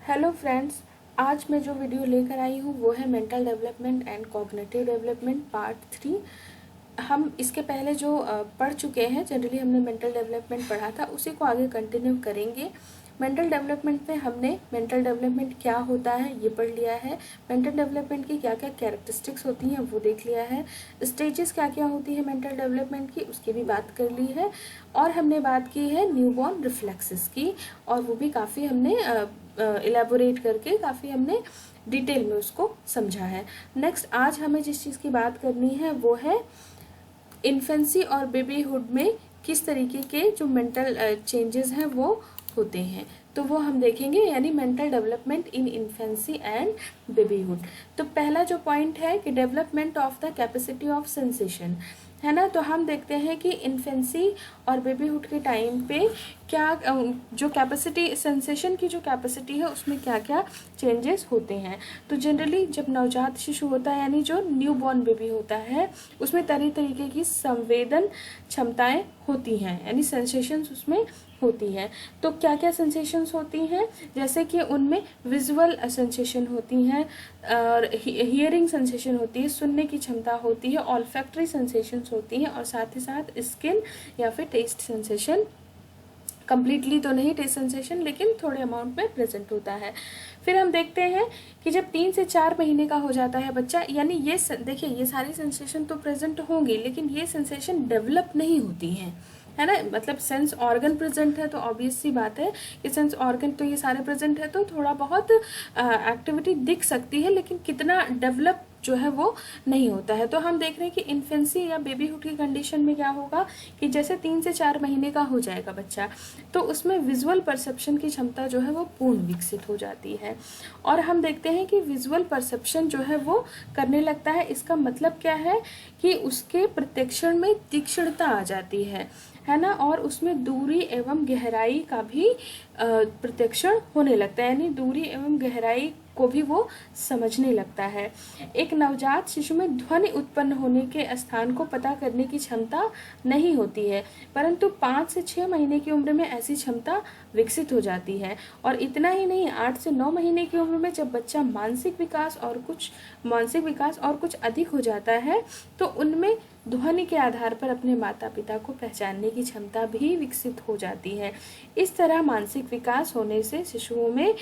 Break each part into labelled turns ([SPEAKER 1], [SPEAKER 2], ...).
[SPEAKER 1] Hello friends, आज मैं जो वीडियो लेकर आई हूँ वो है mental development and cognitive development part 3। हम इसके पहले जो पढ़ चुके हैं, जनरली हमने मेंटल डेवलपमेंट पढ़ा था, उसी को आगे कंटिन्यू करेंगे। मेंटल डेवलपमेंट में हमने मेंटल डेवलपमेंट क्या होता है ये पढ़ लिया है, मेंटल डेवलपमेंट की क्या क्या कैरेक्टरिस्टिक्स होती हैं वो देख लिया है, स्टेजेस क्या क्या होती है मेंटल डेवलपमेंट की उसकी भी बात कर ली है, और हमने बात की है न्यूबॉर्न रिफ्लेक्सेस की, और वो भी काफ़ी हमने इलेबोरेट करके काफ़ी हमने डिटेल में उसको समझा है। नेक्स्ट आज हमें जिस चीज़ की बात करनी है वो है इन्फेंसी और बेबीहुड में किस तरीके के जो मेंटल चेंजेस हैं वो होते हैं, तो वो हम देखेंगे, यानी mental development in infancy and babyhood. तो पहला जो पॉइंट है कि development of the capacity of sensation है ना। तो हम देखते हैं कि इन्फेंसी और बेबीहुड के टाइम पे क्या जो कैपेसिटी सेंसेशन की जो कैपेसिटी है उसमें क्या क्या चेंजेस होते हैं। तो जनरली जब नवजात शिशु होता है यानी जो न्यूबॉर्न बेबी होता है उसमें तरह तरीके की संवेदन क्षमताएं होती हैं, यानी सेंसेशंस उसमें होती हैं। तो क्या क्या सेंसेशंस होती हैं, जैसे कि उनमें विजुअल सेंसेशन होती हैं, और हियरिंग सेंसेशन होती है, सुनने की क्षमता होती है, ऑल्फैक्टरी सेंसेशंस होती हैं, और साथ ही साथ स्किन या फिर टेस्ट सेंसेशन, कंप्लीटली तो नहीं टेस्ट सेंसेशन लेकिन थोड़े अमाउंट में प्रेजेंट होता है। फिर हम देखते हैं कि जब 3 से 4 महीने का हो जाता है बच्चा, यानी ये देखिए ये सारी सेंसेशन तो प्रेजेंट होंगी लेकिन ये सेंसेशन डेवलप नहीं होती हैं, है ना। मतलब सेंस ऑर्गन प्रेजेंट है तो ऑब्वियस सी बात है कि सेंस ऑर्गन तो ये सारे प्रेजेंट है तो थोड़ा बहुत एक्टिविटी दिख सकती है, लेकिन कितना डेवलप जो है वो नहीं होता है। तो हम देख रहे हैं कि इन्फेंसी या बेबीहुड की कंडीशन में क्या होगा कि जैसे 3 से 4 महीने का हो जाएगा बच्चा तो उसमें विजुअल परसेप्शन की क्षमता जो है वो पूर्ण विकसित हो जाती है, और हम देखते हैं कि विजुअल परसेप्शन जो है वो करने लगता है। इसका मतलब क्या है कि उसके प्रत्यक्षण में तीक्ष्णता आ जाती है ना, और उसमें दूरी एवं गहराई का भी प्रत्यक्षण होने लगता है, यानी दूरी एवं गहराई को भी वो समझने लगता है। एक नवजात शिशु में ध्वनि उत्पन्न होने के स्थान को पता करने की क्षमता नहीं होती है, परंतु 5 से 6 महीने की उम्र में ऐसी क्षमता विकसित हो जाती है। और इतना ही नहीं, 8 से 9 महीने की उम्र में जब बच्चा मानसिक विकास और कुछ अधिक हो जाता है तो उनमें ध्वनि के आधार पर अपने माता पिता को पहचानने की क्षमता भी विकसित हो जाती है। इस तरह मानसिक विकास होने से शिशुओं में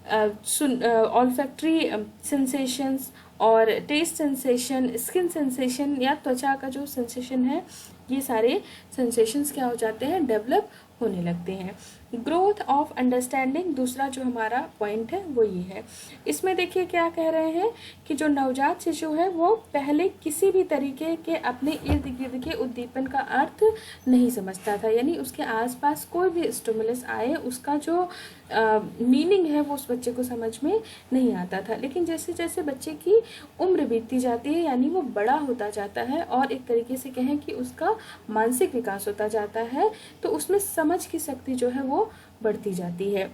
[SPEAKER 1] ऑल्फैक्टरी सेंसेशंस और टेस्ट सेंसेशन, स्किन सेंसेशन या त्वचा का जो सेंसेशन है, ये सारे सेंसेशंस क्या हो जाते हैं, डेवलप होने लगते हैं। ग्रोथ ऑफ अंडरस्टैंडिंग दूसरा जो हमारा पॉइंट है वो ये है। इसमें देखिए क्या कह रहे हैं कि जो नवजात शिशु है वो पहले किसी भी तरीके के अपने इर्द गिर्द के उद्दीपन का अर्थ नहीं समझता था, यानी उसके आसपास कोई भी स्टिमुलस आए उसका जो मीनिंग है वो उस बच्चे को समझ में नहीं आता था। लेकिन जैसे जैसे बच्चे की उम्र बीतती जाती है, यानी वो बड़ा होता जाता है और एक तरीके से कहें कि उसका मानसिक विकास होता जाता है, तो उसमें समझ की शक्ति जो है वो बढ़ती जाती है।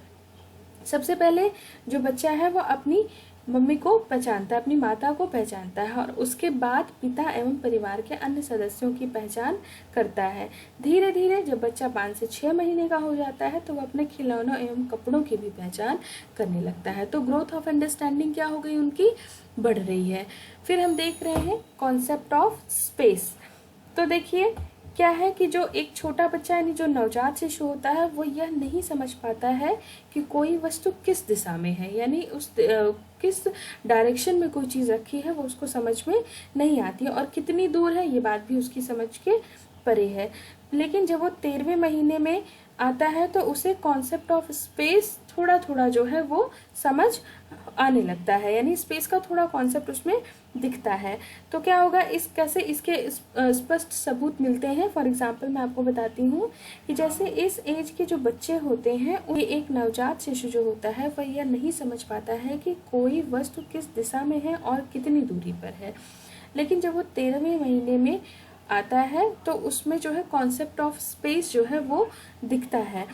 [SPEAKER 1] सबसे पहले जो बच्चा है वो अपनी मम्मी को पहचानता है, अपनी माता को पहचानता है, और उसके बाद पिता एवं परिवार के अन्य सदस्यों की पहचान करता है। धीरे धीरे जब बच्चा 5 से 6 महीने का हो जाता है तो वह अपने खिलौनों एवं कपड़ों की भी पहचान करने लगता है। तो ग्रोथ ऑफ अंडरस्टैंडिंग क्या हो गई, उनकी बढ़ रही है। फिर हम देख रहे हैं कॉन्सेप्ट ऑफ स्पेस। तो देखिए क्या है कि जो एक छोटा बच्चा यानी जो नवजात शिशु होता है वो यह नहीं समझ पाता है कि कोई वस्तु किस दिशा में है, यानी उस किस डायरेक्शन में कोई चीज़ रखी है वो उसको समझ में नहीं आती है, और कितनी दूर है ये बात भी उसकी समझ के परे है। लेकिन जब वो 13वें महीने में आता है तो उसे कॉन्सेप्ट ऑफ स्पेस थोड़ा थोड़ा जो है वो समझ आने लगता है, यानी स्पेस का थोड़ा कॉन्सेप्ट उसमें दिखता है। तो क्या होगा, इस कैसे इसके स्पष्ट सबूत मिलते हैं। फॉर एग्जांपल मैं आपको बताती हूँ कि जैसे इस एज के जो बच्चे होते हैं ये एक नवजात शिशु जो होता है वह यह नहीं समझ पाता है कि कोई वस्तु किस दिशा में है और कितनी दूरी पर है। लेकिन जब वो 13वें महीने में आता है तो उसमें जो है कॉन्सेप्ट ऑफ स्पेस जो है वो दिखता है।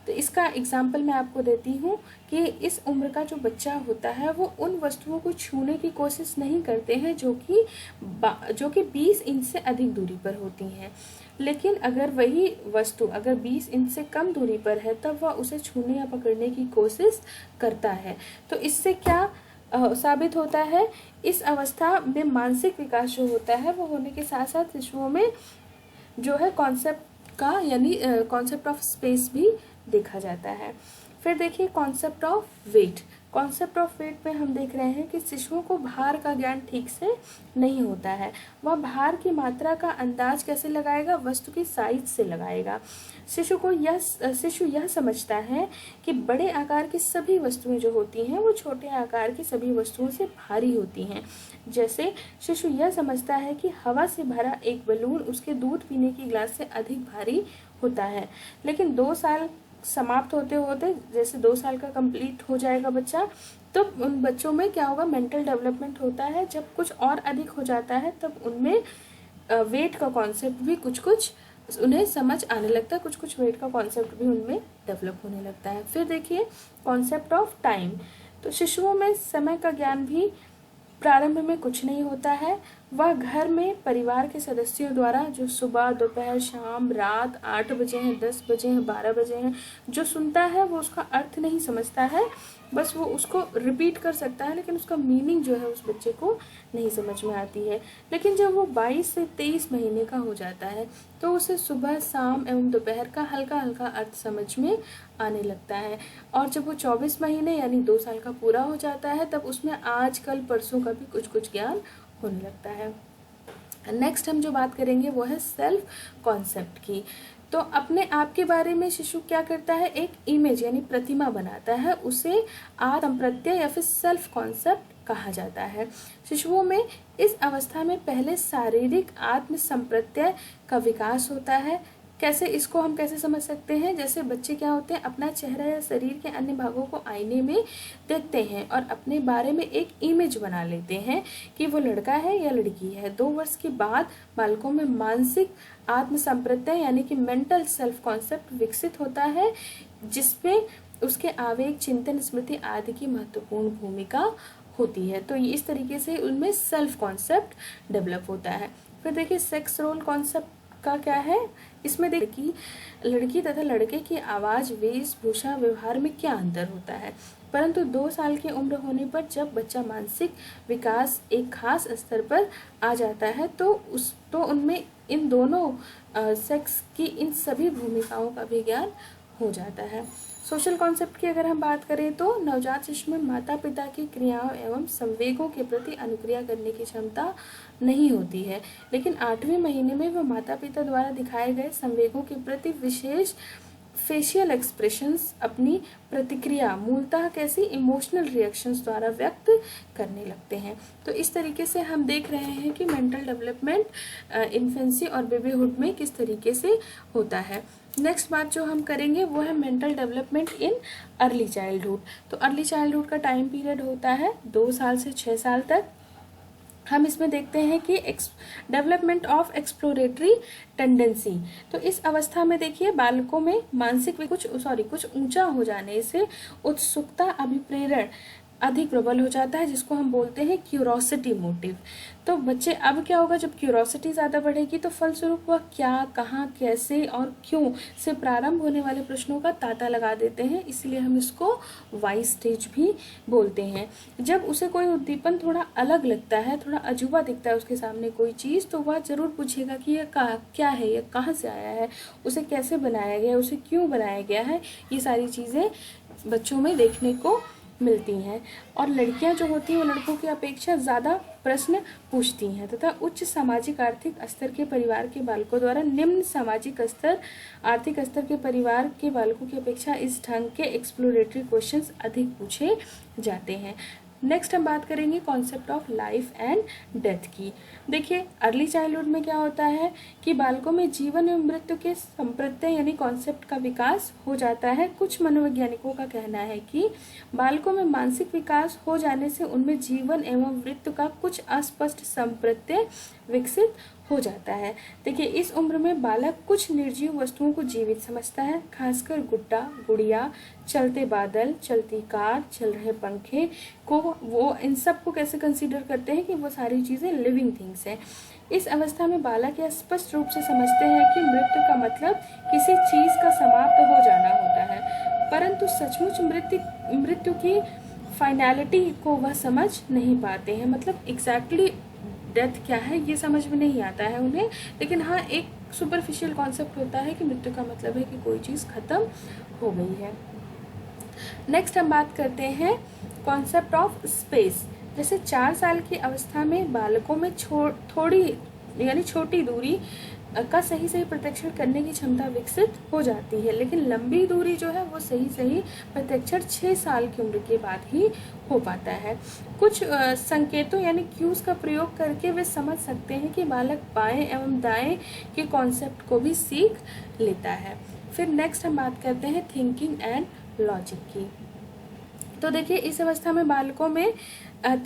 [SPEAKER 1] तो इसका एग्जाम्पल मैं आपको देती हूँ कि इस उम्र का जो बच्चा होता है वो उन वस्तुओं को छूने की कोशिश नहीं करते हैं जो कि 20 इंच से अधिक दूरी पर होती हैं। लेकिन अगर वही वस्तु अगर 20 इंच से कम दूरी पर है तब वह उसे छूने या पकड़ने की कोशिश करता है। तो इससे क्या साबित होता है, इस अवस्था में मानसिक विकास जो होता है वो होने के साथ साथ शिशुओं में जो है कॉन्सेप्ट का यानी कॉन्सेप्ट ऑफ स्पेस भी देखा जाता है। फिर देखिए concept of weight. Concept of weight में हम देख रहे हैं कि शिशुओं को भार का ज्ञान ठीक से नहीं होता है। वह भार की मात्रा का अंदाज कैसे लगाएगा, वस्तु की साइज से लगाएगा। शिशु यह समझता है कि बड़े आकार की सभी वस्तुएं जो होती हैं वो छोटे आकार की सभी वस्तुओं से भारी होती हैं। जैसे शिशु यह समझता है कि हवा से भरा एक बलून उसके दूध पीने की गिलास से अधिक भारी होता है। लेकिन 2 साल समाप्त होते होते, जैसे 2 साल का कंप्लीट हो जाएगा बच्चा, तो उन बच्चों में क्या होगा, मेंटल डेवलपमेंट होता है। जब कुछ और अधिक हो जाता है तब उनमें वेट का कॉन्सेप्ट भी कुछ उन्हें समझ आने लगता है, कुछ वेट का कॉन्सेप्ट भी उनमें डेवलप होने लगता है। फिर देखिए कॉन्सेप्ट ऑफ टाइम। तो शिशुओं में समय का ज्ञान भी प्रारंभ में कुछ नहीं होता है। वह घर में परिवार के सदस्यों द्वारा जो सुबह, दोपहर, शाम, रात, 8 बजे हैं, 10 बजे हैं, 12 बजे हैं, जो सुनता है वो उसका अर्थ नहीं समझता है, बस वो उसको रिपीट कर सकता है, लेकिन उसका मीनिंग जो है उस बच्चे को नहीं समझ में आती है। लेकिन जब वो 22 से 23 महीने का हो जाता है तो उसे सुबह, शाम एवं दोपहर का हल्का हल्का अर्थ समझ में आने लगता है। और जब वो 24 महीने यानी 2 साल का पूरा हो जाता है तब उसमें आज कल परसों का भी कुछ ज्ञान होने लगता है। नेक्स्ट हम जो बात करेंगे वो है सेल्फ कॉन्सेप्ट की। तो अपने आप के बारे में शिशु क्या करता है, एक इमेज यानी प्रतिमा बनाता है, उसे आत्मप्रत्यय या फिर सेल्फ कॉन्सेप्ट कहा जाता है। शिशुओं में इस अवस्था में पहले शारीरिक आत्म संप्रत्यय का विकास होता है। कैसे, इसको हम कैसे समझ सकते हैं, जैसे बच्चे क्या होते हैं, अपना चेहरा या शरीर के अन्य भागों को आईने में देखते हैं और अपने बारे में एक इमेज बना लेते हैं कि वो लड़का है या लड़की है। 2 वर्ष के बाद बालकों में मानसिक आत्म संप्रत्यय यानी कि मेंटल सेल्फ कॉन्सेप्ट विकसित होता है, जिसमें उसके आवेग, चिंतन, स्मृति आदि की महत्वपूर्ण भूमिका होती है। तो इस तरीके से उनमें सेल्फ कॉन्सेप्ट डेवलप होता है। फिर देखिए सेक्स रोल कॉन्सेप्ट का क्या है, इसमें देखिए लड़की तथा लड़के की आवाज, वेशभूषा, व्यवहार में क्या अंतर होता है। परंतु 2 साल की उम्र होने पर जब बच्चा मानसिक विकास एक खास स्तर पर आ जाता है तो उनमें इन दोनों सेक्स की इन सभी भूमिकाओं का भी ज्ञान हो जाता है। सोशल कॉन्सेप्ट की अगर हम बात करें तो नवजात शिशु में माता पिता की क्रियाओं एवं संवेगों के प्रति अनुक्रिया करने की क्षमता नहीं होती है, लेकिन 8वें महीने में वह माता पिता द्वारा दिखाए गए संवेगों के प्रति विशेष फेशियल एक्सप्रेशंस, अपनी प्रतिक्रिया मूलतः कैसी इमोशनल रिएक्शंस द्वारा व्यक्त करने लगते हैं। तो इस तरीके से हम देख रहे हैं कि मेंटल डेवलपमेंट इन्फेंसी और बेबीहुड में किस तरीके से होता है। नेक्स्ट बात जो हम करेंगे वो है mental development in early childhood. तो अर्ली चाइल्डहुड का टाइम पीरियड होता है 2 साल से 6 साल तक। हम इसमें देखते हैं कि डेवलपमेंट ऑफ एक्सप्लोरेटरी टेंडेंसी। तो इस अवस्था में देखिए बालकों में मानसिक कुछ ऊंचा हो जाने से उत्सुकता, अभिप्रेरण अधिक प्रबल हो जाता है, जिसको हम बोलते हैं क्यूरोसिटी मोटिव। तो बच्चे अब क्या होगा, जब क्यूरोसिटी ज़्यादा बढ़ेगी तो फलस्वरूप वह क्या, कहाँ, कैसे और क्यों से प्रारंभ होने वाले प्रश्नों का तांता लगा देते हैं, इसलिए हम इसको वाई स्टेज भी बोलते हैं। जब उसे कोई उद्दीपन थोड़ा अलग लगता है, थोड़ा अजूबा दिखता है उसके सामने कोई चीज़, तो वह जरूर पूछेगा कि यह क्या है, यह कहाँ से आया है, उसे कैसे बनाया गया, उसे क्यों बनाया गया है। ये सारी चीज़ें बच्चों में देखने को मिलती हैं। और लड़कियां जो होती हैं वो लड़कों की अपेक्षा ज़्यादा प्रश्न पूछती हैं तथा उच्च सामाजिक आर्थिक स्तर के परिवार के बालकों द्वारा निम्न सामाजिक आर्थिक स्तर के परिवार के बालकों की अपेक्षा इस ढंग के एक्सप्लोरेटरी क्वेश्चंस अधिक पूछे जाते हैं। नेक्स्ट हम बात करेंगे concept of life and death की। देखिए अर्ली चाइल्डहुड में क्या होता है कि बालकों में जीवन एवं मृत्यु के संप्रत्यय यानी कॉन्सेप्ट का विकास हो जाता है। कुछ मनोवैज्ञानिकों का कहना है कि बालकों में मानसिक विकास हो जाने से उनमें जीवन एवं मृत्यु का कुछ अस्पष्ट संप्रत्यय विकसित हो जाता है। देखिए, इस उम्र में बालक कुछ निर्जीव वस्तुओं को जीवित समझता है, खासकर गुड्डा, गुड़िया, चलते बादल, चलती कार, चल रहे पंखे को वो इन सब को कैसे कंसीडर करते हैं कि वो सारी चीज़ें लिविंग थिंग्स हैं। इस अवस्था में बालक यह स्पष्ट रूप से समझते हैं कि मृत्यु का मतलब किसी चीज़ का समाप्त हो जाना होता है, परंतु सचमुच मृत्यु की फाइनैलिटी को वह समझ नहीं पाते हैं। मतलब एग्जैक्टली डेथ क्या है ये समझ में नहीं आता है उन्हें, लेकिन हाँ, एक सुपरफिशियल कॉन्सेप्ट होता है कि मृत्यु का मतलब है कि कोई चीज़ खत्म हो गई है। नेक्स्ट हम बात करते हैं कॉन्सेप्ट ऑफ स्पेस। जैसे 4 साल की अवस्था में बालकों में छोटी दूरी का सही प्रत्यक्षण करने की क्षमता विकसित हो जाती है, लेकिन लंबी दूरी जो है वो सही प्रत्यक्षण 6 साल की उम्र के बाद ही हो पाता है। कुछ संकेतों यानी क्यूज का प्रयोग करके वे समझ सकते हैं कि बालक बाएं एवं दाएं के कॉन्सेप्ट को भी सीख लेता है। फिर नेक्स्ट हम बात करते हैं थिंकिंग एंड लॉजिक की। तो देखिए, इस अवस्था में बालकों में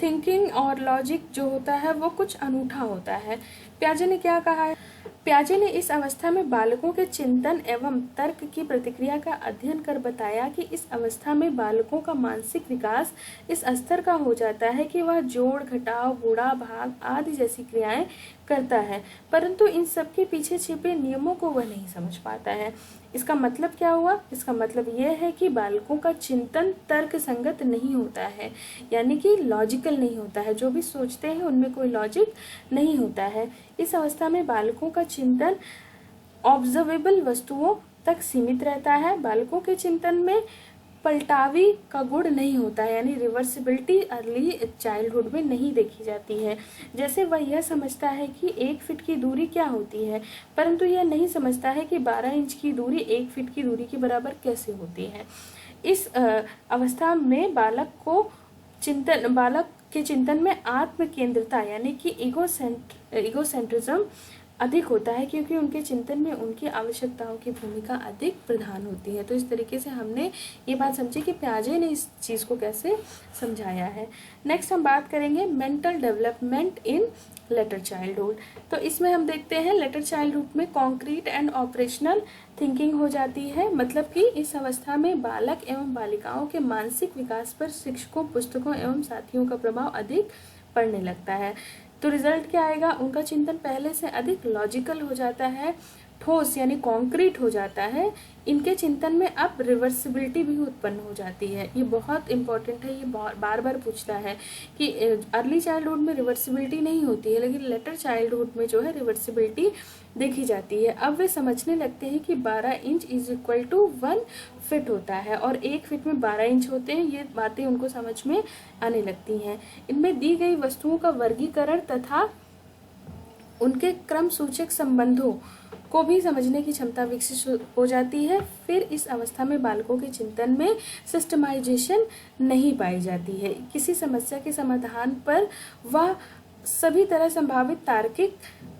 [SPEAKER 1] थिंकिंग और लॉजिक जो होता है वो कुछ अनूठा होता है। पियाजे ने क्या कहा है? पियाजे ने इस अवस्था में बालकों के चिंतन एवं तर्क की प्रतिक्रिया का अध्ययन कर बताया कि इस अवस्था में बालकों का मानसिक विकास इस स्तर का हो जाता है कि वह जोड़, घटाव, गुणा, भाग आदि जैसी क्रियाएं करता है, परंतु इन सब के पीछे छिपे नियमों को वह नहीं समझ पाता है। इसका मतलब क्या हुआ? इसका मतलब यह है कि बालकों का चिंतन तर्क संगत नहीं होता है, यानी कि लॉजिकल नहीं होता है। जो भी सोचते हैं उनमें कोई लॉजिक नहीं होता है। इस अवस्था में बालकों का चिंतन ऑब्जर्वेबल वस्तुओं तक सीमित रहता है। बालकों के चिंतन में पलटावी का गुण नहीं होता है, यानी रिवर्सिबिलिटी अर्ली चाइल्डहुड में नहीं देखी जाती है। जैसे वह यह समझता है कि 1 फीट की दूरी क्या होती है, परंतु यह नहीं समझता है कि 12 इंच की दूरी 1 फीट की दूरी के बराबर कैसे होती है। इस अवस्था में बालक के चिंतन में आत्म केंद्रता यानी कि ईगोसेंट्रिज्म अधिक होता है, क्योंकि उनके चिंतन में उनकी आवश्यकताओं की भूमिका अधिक प्रधान होती है। तो इस तरीके से हमने ये बात समझी कि पियाजे ने इस चीज़ को कैसे समझाया है। नेक्स्ट हम बात करेंगे मेंटल डेवलपमेंट इन लेटर चाइल्डहुड। तो इसमें हम देखते हैं लेटर चाइल्डहुड में कॉन्क्रीट एंड ऑपरेशनल थिंकिंग हो जाती है। मतलब कि इस अवस्था में बालक एवं बालिकाओं के मानसिक विकास पर शिक्षकों, पुस्तकों एवं साथियों का प्रभाव अधिक पड़ने लगता है। तो रिजल्ट क्या आएगा? उनका चिंतन पहले से अधिक लॉजिकल हो जाता है, ठोस यानी कॉन्क्रीट हो जाता है। इनके चिंतन में अब रिवर्सिबिलिटी भी उत्पन्न हो जाती है। ये बहुत इंपॉर्टेंट है, ये बार बार पूछता है कि अर्ली चाइल्डहुड में रिवर्सिबिलिटी नहीं होती है, लेकिन लेटर चाइल्डहुड में जो है रिवर्सिबिलिटी देखी जाती है। अब वे समझने लगते हैं कि 12 inch is equal to 1 feet होता है और 1 फीट में 12 इंच होते हैं। ये बातें उनको समझ में आने लगती हैं। इनमें दी गई वस्तुओं का वर्गीकरण तथा उनके क्रम सूचक संबंधों को भी समझने की क्षमता विकसित हो जाती है। फिर इस अवस्था में बालकों के चिंतन में सिस्टमाइजेशन नहीं पाई जाती है। किसी समस्या के समाधान पर वह सभी तरह संभावित तार्किक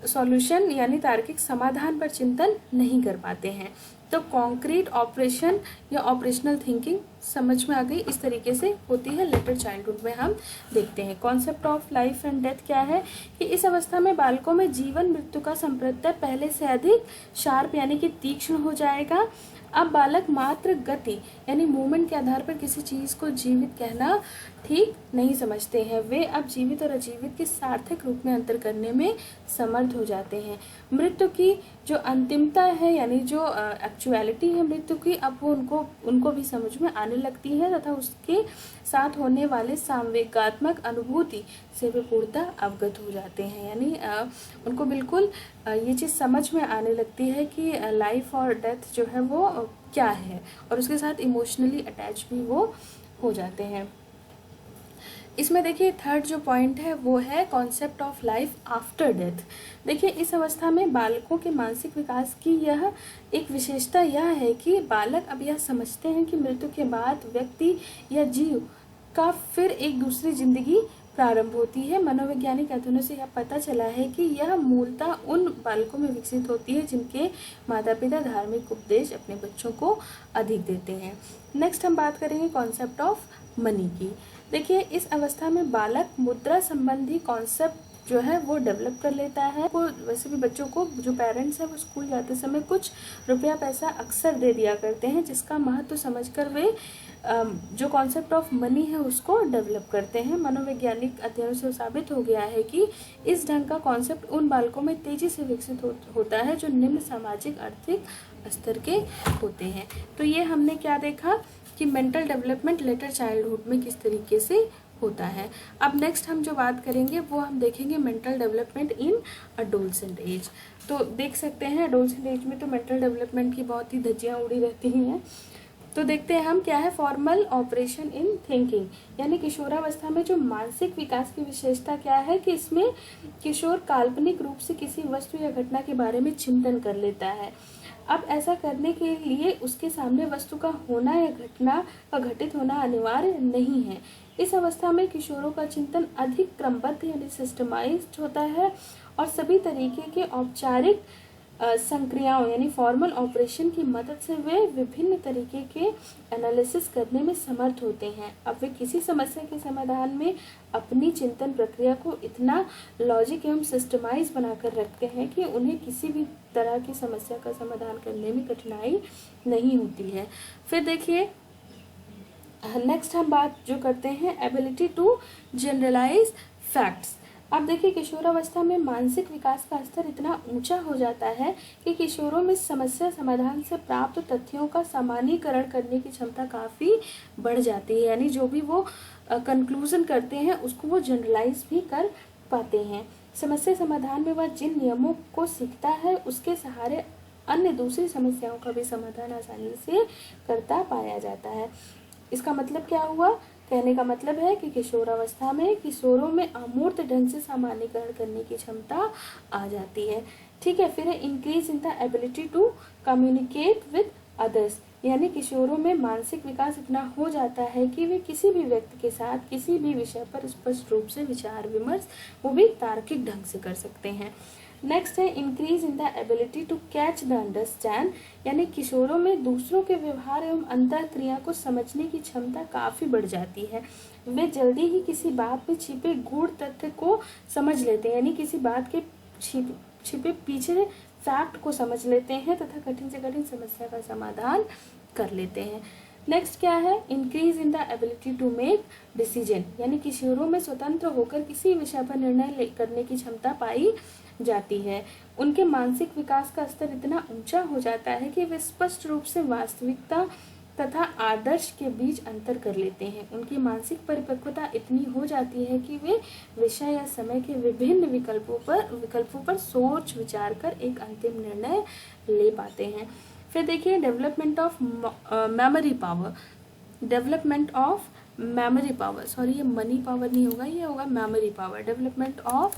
[SPEAKER 1] सॉल्यूशन यानी तार्किक समाधान पर चिंतन नहीं कर पाते हैं। तो कॉन्क्रीट ऑपरेशन या ऑपरेशनल थिंकिंग समझ में आ गई। इस तरीके से होती है लेटर चाइल्डहुड में। हम देखते हैं concept of life and death क्या है कि इस अवस्था में बालकों में जीवन मृत्यु का संप्रत्यय पहले से अधिक शार्प यानी कि तीक्ष्ण हो जाएगा। अब बालक मात्र गति यानी मूवमेंट के आधार पर किसी चीज़ को जीवित कहना ठीक नहीं समझते हैं। वे अब जीवित और अजीवित के सार्थक रूप में अंतर करने में समर्थ हो जाते हैं। मृत्यु की जो अंतिमता है यानी जो एक्चुअलिटी है मृत्यु की, अब वो उनको भी समझ में आने लगती है तथा उसके साथ होने वाले संवेगात्मक अनुभूति से वे पूर्णतः अवगत हो जाते हैं। यानी उनको बिल्कुल ये चीज़ समझ में आने लगती है कि लाइफ और डेथ जो है वो क्या है, और उसके साथ इमोशनली अटैच भी वो हो जाते हैं। इसमें देखिए थर्ड जो पॉइंट है वो है concept of life after death. देखिए इस अवस्था में बालकों के मानसिक विकास की यह एक विशेषता यह है कि बालक अब यह समझते हैं कि मृत्यु के बाद व्यक्ति या जीव का फिर एक दूसरी जिंदगी प्रारंभ होती है। मनोवैज्ञानिक अध्ययनों से यह पता चला है कि यह मूलतः उन बालकों में विकसित होती है जिनके माता पिता धार्मिक उपदेश अपने बच्चों को अधिक देते हैं। नेक्स्ट हम बात करेंगे कॉन्सेप्ट ऑफ मनी की। देखिए इस अवस्था में बालक मुद्रा संबंधी कॉन्सेप्ट जो है वो डेवलप कर लेता है। वो वैसे भी बच्चों को जो पेरेंट्स हैं वो स्कूल जाते समय कुछ रुपया पैसा अक्सर दे दिया करते हैं, जिसका महत्व समझकर वे जो कॉन्सेप्ट ऑफ मनी है उसको डेवलप करते हैं। मनोवैज्ञानिक अध्ययनों से साबित हो गया है कि इस ढंग का कॉन्सेप्ट उन बालकों में तेजी से विकसित होता है जो निम्न सामाजिक आर्थिक स्तर के होते हैं। तो ये हमने क्या देखा कि मेंटल डेवलपमेंट लेटर चाइल्डहुड में किस तरीके से होता है। अब नेक्स्ट हम जो बात करेंगे वो हम देखेंगे mental development in adolescent age. तो देख सकते हैं अडोलसेंट एज में तो मेंटल डेवलपमेंट की बहुत ही धज्जियां उड़ी रहती हैं। तो देखते हैं हम क्या है फॉर्मल ऑपरेशन इन थिंकिंग, यानी किशोरावस्था में जो मानसिक विकास की विशेषता क्या है कि इसमें किशोर काल्पनिक रूप से किसी वस्तु या घटना के बारे में चिंतन कर लेता है। अब ऐसा करने के लिए उसके सामने वस्तु का होना या घटना का घटित होना अनिवार्य नहीं है। इस अवस्था में किशोरों का चिंतन अधिक क्रमबद्ध यानी सिस्टमाइज्ड होता है और सभी तरीके के औपचारिक संक्रियाओं यानी फॉर्मल ऑपरेशन की मदद से वे विभिन्न तरीके के एनालिसिस करने में समर्थ होते हैं। अब वे किसी समस्या के समाधान में अपनी चिंतन प्रक्रिया को इतना लॉजिक एवं सिस्टमाइज बनाकर रखते हैं कि उन्हें किसी भी तरह की समस्या का समाधान करने में कठिनाई नहीं होती है। फिर देखिए नेक्स्ट हम बात जो करते हैं एबिलिटी टू जनरलाइज फैक्ट्स। अब देखिए किशोरावस्था में मानसिक विकास का स्तर इतना ऊंचा हो जाता है कि किशोरों में समस्या समाधान से प्राप्त तथ्यों का सामान्यीकरण करने की क्षमता काफ़ी बढ़ जाती है, यानी जो भी वो कंक्लूजन करते हैं उसको वो जनरलाइज भी कर पाते हैं। समस्या समाधान में वह जिन नियमों को सीखता है उसके सहारे अन्य दूसरी समस्याओं का भी समाधान आसानी से करता पाया जाता है। इसका मतलब क्या हुआ, कहने का मतलब है कि किशोरावस्था में किशोरों में अमूर्त ढंग से सामान्यीकरण करने की क्षमता आ जाती है। ठीक है, फिर है increase in the ability to communicate with others, यानी किशोरों में मानसिक विकास इतना हो जाता है कि वे किसी भी व्यक्ति के साथ किसी भी विषय पर स्पष्ट रूप से विचार विमर्श वो भी तार्किक ढंग से कर सकते हैं। नेक्स्ट है increase in the ability to catch the understand, यानी किशोरों में दूसरों के व्यवहार एवं अंतःक्रिया को समझने की क्षमता काफ़ी बढ़ जाती है। वे जल्दी ही किसी बात में छिपे गूढ़ तथ्य को समझ लेते हैं, यानी किसी बात के छिपे पीछे फैक्ट को समझ लेते हैं तथा कठिन से कठिन समस्या का समाधान कर लेते हैं। नेक्स्ट क्या है increase in the ability to make decision, यानी किशोरों में स्वतंत्र होकर किसी विषय पर निर्णय करने की क्षमता पाई जाती है। उनके मानसिक विकास का स्तर इतना ऊंचा हो जाता है कि वे स्पष्ट रूप से वास्तविकता तथा आदर्श के बीच अंतर कर लेते हैं। उनकी मानसिक परिपक्वता इतनी हो जाती है कि वे विषय या समय के विभिन्न विकल्पों पर सोच विचार कर एक अंतिम निर्णय ले पाते हैं। फिर देखिए development of memory power, development of memory power, sorry ये मनी पावर नहीं होगा, ये होगा memory power, development of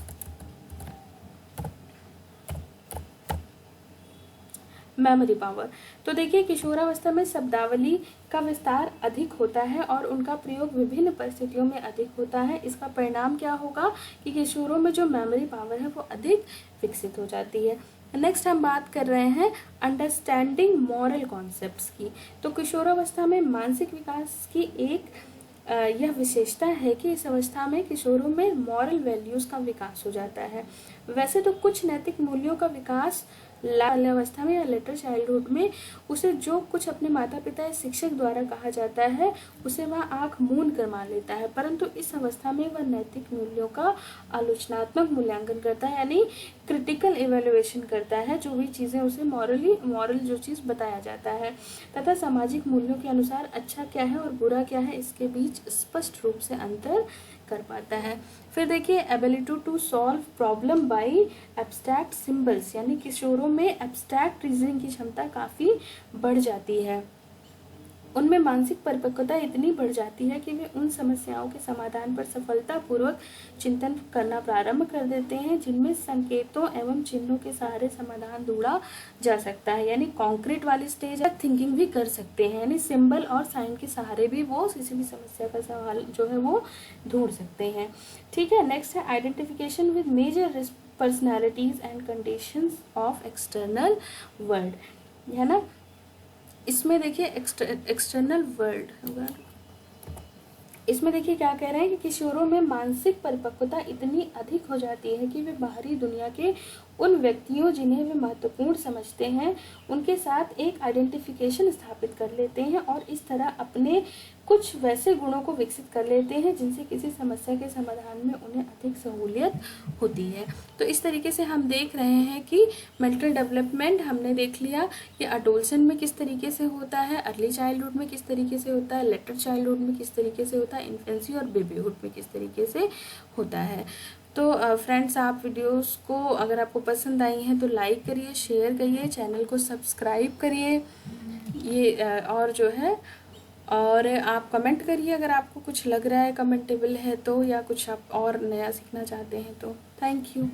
[SPEAKER 1] memory power. तो देखिए किशोरावस्था में शब्दावली का विस्तार अधिक होता है और उनका प्रयोग विभिन्न परिस्थितियों में अधिक होता है। इसका परिणाम क्या होगा कि किशोरों में जो मेमोरी पावर है वो अधिक विकसित हो जाती है। नेक्स्ट हम बात कर रहे हैं अंडरस्टैंडिंग मॉरल कॉन्सेप्ट्स की। तो किशोरावस्था में मानसिक विकास की एक यह विशेषता है कि इस अवस्था में किशोरों में मॉरल वैल्यूज का विकास हो जाता है। वैसे तो कुछ नैतिक मूल्यों का विकास बाल्यावस्था में या लेटर चाइल्डहुड में उसे जो कुछ अपने माता पिता या शिक्षक द्वारा कहा जाता है उसे वह आंख मूंद कर मान लेता है, परंतु इस अवस्था में वह नैतिक मूल्यों का आलोचनात्मक मूल्यांकन करता है, यानी क्रिटिकल इवेल्युएशन करता है। जो भी चीज़ें उसे मॉरल जो चीज़ बताया जाता है तथा सामाजिक मूल्यों के अनुसार अच्छा क्या है और बुरा क्या है इसके बीच स्पष्ट रूप से अंतर कर पाता है। फिर देखिए ability to solve problem by abstract symbols, यानी किशोरों में एब्स्ट्रैक्ट रीजनिंग की क्षमता काफ़ी बढ़ जाती है। उनमें मानसिक परिपक्वता इतनी बढ़ जाती है कि वे उन समस्याओं के समाधान पर सफलतापूर्वक चिंतन करना प्रारंभ कर देते हैं जिनमें संकेतों एवं चिन्हों के सहारे समाधान ढूंढा जा सकता है, यानी कॉन्क्रीट वाली स्टेज तक थिंकिंग भी कर सकते हैं, यानी सिंबल और साइन के सहारे भी वो किसी भी समस्या का सवाल जो है वो ढूंढ सकते हैं। ठीक है, नेक्स्ट है identification with major personalities and conditions of external world, है ना। इसमें देखिए एक्सटर्नल वर्ल्ड होगा, इसमें देखिए क्या कह रहे हैं कि किशोरों में मानसिक परिपक्वता इतनी अधिक हो जाती है कि वे बाहरी दुनिया के उन व्यक्तियों जिन्हें वे महत्वपूर्ण समझते हैं उनके साथ एक आइडेंटिफिकेशन स्थापित कर लेते हैं और इस तरह अपने कुछ वैसे गुणों को विकसित कर लेते हैं जिनसे किसी समस्या के समाधान में उन्हें अधिक सहूलियत होती है। तो इस तरीके से हम देख रहे हैं कि मेंटल डेवलपमेंट हमने देख लिया कि अडोलसेंट में किस तरीके से होता है, अर्ली चाइल्डहुड में किस तरीके से होता है, लेटर चाइल्डहुड में किस तरीके से होता है, इन्फेंसी और बेबीहुड में किस तरीके से होता है। तो फ्रेंड्स, आप वीडियोस को अगर आपको पसंद आई हैं तो लाइक करिए, शेयर करिए, चैनल को सब्सक्राइब करिए, ये और जो है और आप कमेंट करिए अगर आपको कुछ लग रहा है कमेंटेबल है तो, या कुछ आप और नया सीखना चाहते हैं तो। Thank you.